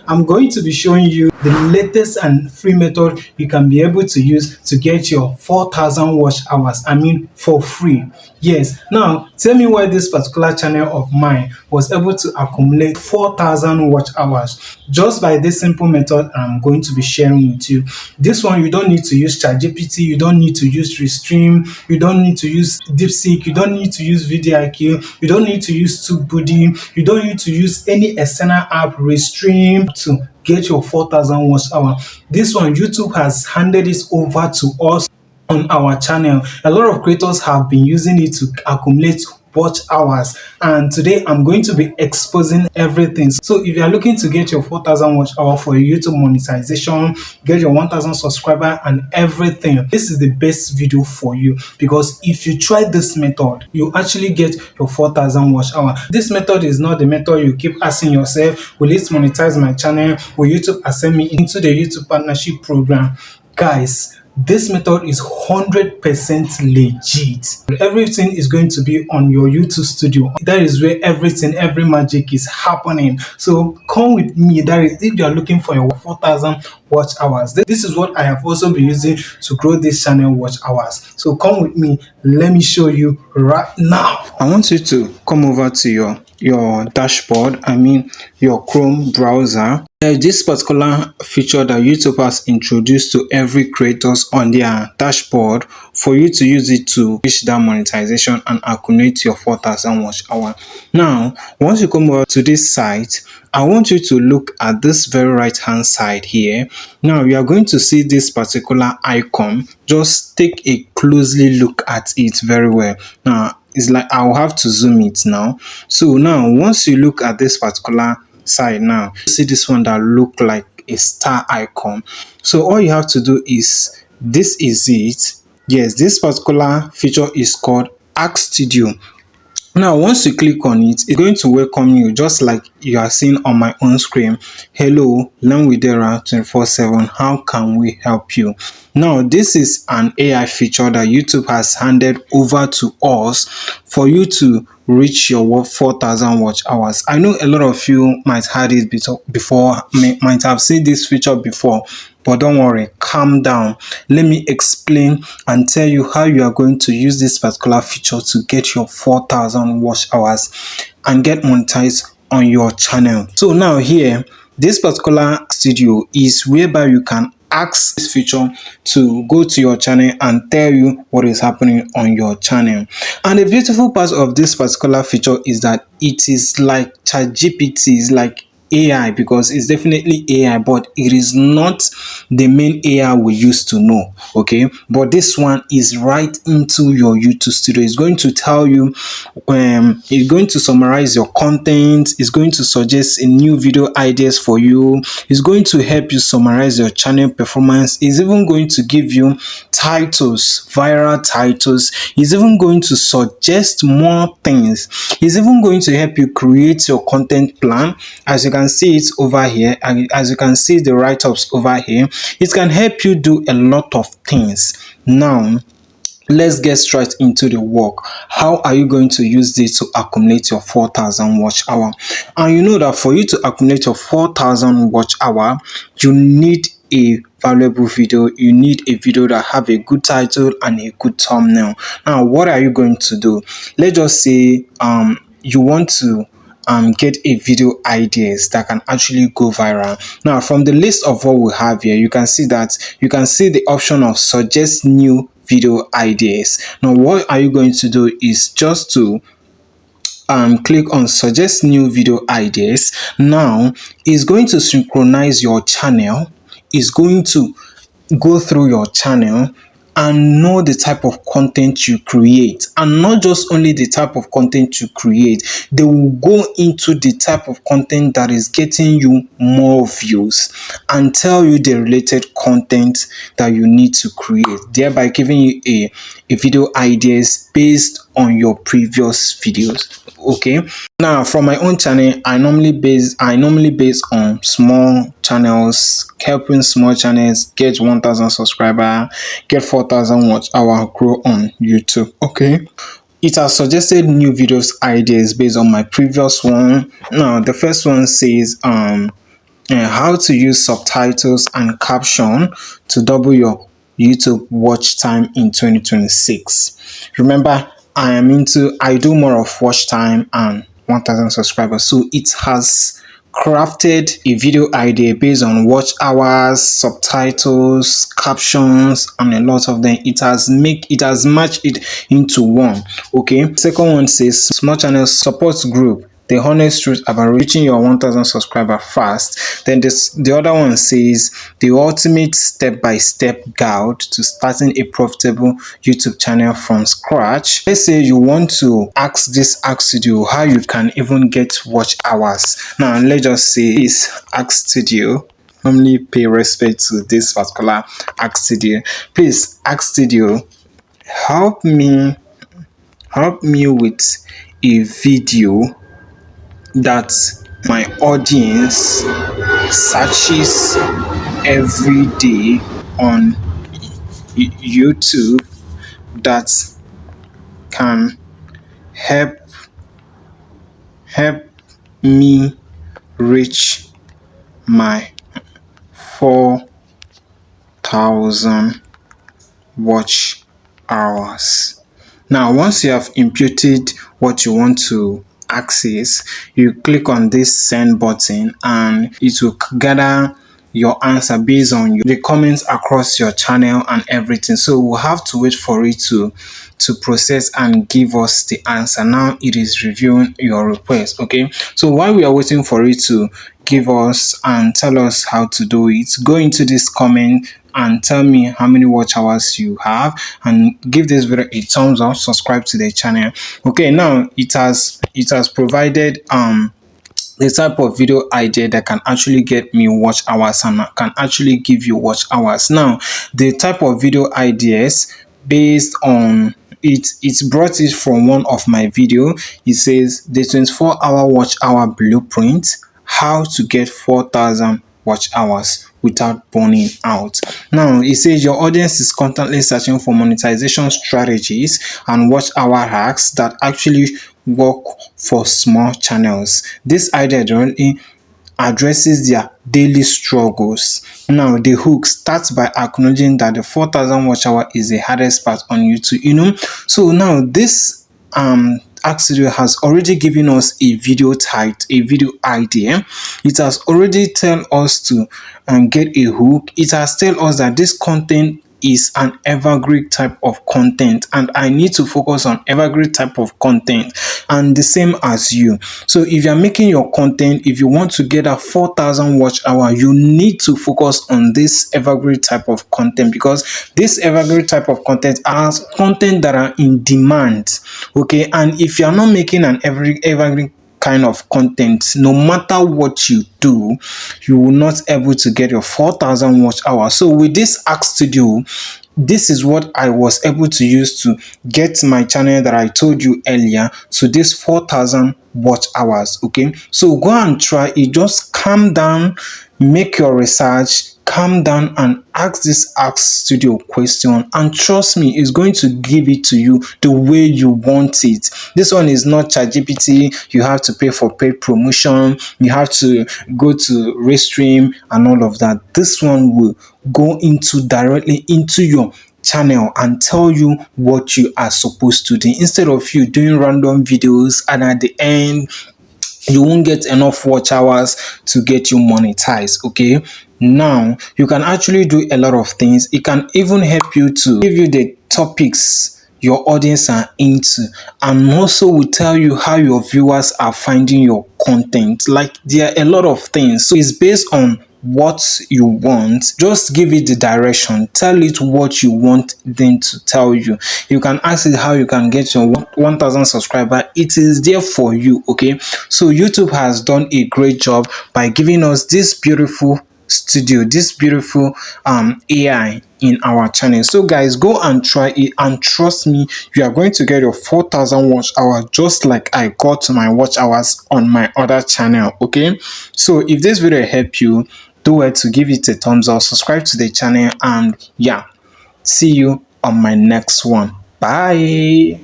I'm going to be showing you the latest and free method you can be able to use to get your 4,000 watch hours. I mean, for free. Yes. Now, tell me why this particular channel of mine was able to accumulate 4,000 watch hours just by this simple method I'm going to be sharing with you. This one, you don't need to use ChatGPT, you don't need to use Restream, you don't need to use DeepSeek, you don't need to use VidIQ, you don't need to use TubeBuddy, you don't need to use any external app, Restream, to get your 4,000 watch hour. This one, YouTube has handed it over to us on our channel. A lot of creators have been using it to accumulate watch hours, and today I'm going to be exposing everything. So if you are looking to get your 4,000 watch hour for your YouTube monetization, get your 1,000 subscriber and everything, this is the best video for you, because if you try this method, you actually get your 4,000 watch hour. This method is not the method you keep asking yourself, will it monetize my channel, will YouTube accept me into the YouTube partnership program? Guys, this method is 100% legit. Everything is going to be on your YouTube studio. That is where every magic is happening. So come with me. That is, if you are looking for your 4,000 watch hours. This is what I have also been using to grow this channel watch hours. So come with me. Let me show you right now. I want you to come over to your dashboard. I mean your Chrome browser. This particular feature that YouTube has introduced to every creators on their dashboard for you to use it to reach that monetization and accumulate your 4,000 watch hour. Now, once you come over to this site, I want you to look at this very right hand side here. Now, you are going to see this particular icon. Just take a closely look at it very well. Now, it's like I'll have to zoom it now. So now, once you look at this particular side now, you see this one that look like a star icon. So all you have to do is, this is it. Yes, this particular feature is called Ask Studio. Now, once you click on it, it's going to welcome you just like you are seeing on my own screen. Hello, Learn with Dara 24/7. How can we help you? Now, this is an AI feature that YouTube has handed over to us for you to reach your 4,000 watch hours. I know a lot of you might have it before, might have seen this feature before, but don't worry, calm down. Let me explain and tell you how you are going to use this particular feature to get your 4,000 watch hours and get monetized on your channel. So now here, this particular studio is whereby you can ask this feature to go to your channel and tell you what is happening on your channel. And the beautiful part of this particular feature is that it is like ChatGPT, is like AI, because it's definitely AI, but it is not the main AI we used to know. Okay, but this one is right into your YouTube studio. It's going to tell you, it's going to summarize your content, it's going to suggest a new video ideas for you, it's going to help you summarize your channel performance, it's even going to give you titles, viral titles, it's even going to suggest more things, it's even going to help you create your content plan. As you can see it over here, and as you can see the write-ups over here, it can help you do a lot of things. Now, let's get straight into the work. How are you going to use this to accumulate your 4,000 watch hour? And you know that for you to accumulate your 4,000 watch hour, you need a valuable video. You need a video that have a good title and a good thumbnail. Now, what are you going to do? Let's just say you want to get a video ideas that can actually go viral. Now, from the list of what we have here, you can see that you can see the option of suggest new video ideas. Now, what are you going to do is just to click on suggest new video ideas. Now, it's going to synchronize your channel, is going to go through your channel and know the type of content you create, and not just only the type of content you create, they will go into the type of content that is getting you more views and tell you the related content that you need to create, thereby giving you a video ideas based on your previous videos. Okay, now from my own channel, I normally base on small channels, helping small channels get 1,000 subscriber, get 4,000 watch hour, grow on YouTube. Okay, it has suggested new videos ideas based on my previous one. Now, the first one says how to use subtitles and caption to double your YouTube watch time in 2026. Remember, I do more of watch time and 1000 subscribers, so it has crafted a video idea based on watch hours, subtitles, captions, and a lot of them. It has matched it into one. Okay. Second one says small channel support group. The honest truth about reaching your 1000 subscriber fast. Then the other one says the ultimate step-by-step guide to starting a profitable YouTube channel from scratch. Let's say you want to ask this Ask Studio how you can even get watch hours. Now let's just say this Ask Studio. Normally pay respect to this particular Ask Studio. Please, Ask Studio, help me with a video that my audience searches every day on YouTube that can help help me reach my 4,000 watch hours. Now, once you have imputed what you want to access, you click on this send button and it will gather your answer based on the comments across your channel and everything. So we'll have to wait for it to process and give us the answer. Now it is reviewing your request. Okay, so while we are waiting for it to give us and tell us how to do it, go into this comment and tell me how many watch hours you have, and give this video a thumbs up, subscribe to the channel. Okay, now it has provided the type of video idea that can actually get me watch hours and can actually give you watch hours. Now the type of video ideas based on it brought it from one of my video. It says the 24-hour watch hour blueprint, how to get 4,000 watch hours without burning out. Now it says your audience is constantly searching for monetization strategies and watch hour hacks that actually work for small channels. This idea directly addresses their daily struggles. Now the hook starts by acknowledging that the 4,000 watch hour is the hardest part on YouTube. So now this Ask Studio has already given us a video idea. It has already tell us to get a hook. It has tell us that this content is an evergreen type of content, and I need to focus on evergreen type of content, and the same as you. So if you're making your content, if you want to get a 4,000 watch hour, you need to focus on this evergreen type of content, because this evergreen type of content are content that are in demand. Okay, and if you're not making an evergreen kind of content, no matter what you do, you will not able to get your 4,000 watch hours. So with this Ask Studio, this is what I was able to use to get my channel that I told you earlier to this 4,000 watch hours. Okay, so go and try it. Just calm down, make your research, calm down and ask this Ask Studio question, and trust me, it's going to give it to you the way you want it. This one is not ChatGPT. You have to pay for paid promotion, you have to go to Restream and all of that. This one will go directly into your channel and tell you what you are supposed to do, instead of you doing random videos and at the end you won't get enough watch hours to get you monetized. Okay, now you can actually do a lot of things. It can even help you to give you the topics your audience are into, and also will tell you how your viewers are finding your content. Like, there are a lot of things, so it's based on what you want. Just give it the direction, tell it what you want them to tell you. You can ask it how you can get your 1000 subscriber. It is there for you. Okay, so YouTube has done a great job by giving us this beautiful studio, this beautiful AI in our channel. So guys, go and try it, and trust me, you are going to get your 4,000 watch hours just like I got my watch hours on my other channel. Okay, so if this video helped you, do it to give it a thumbs up, subscribe to the channel, and yeah, see you on my next one. Bye.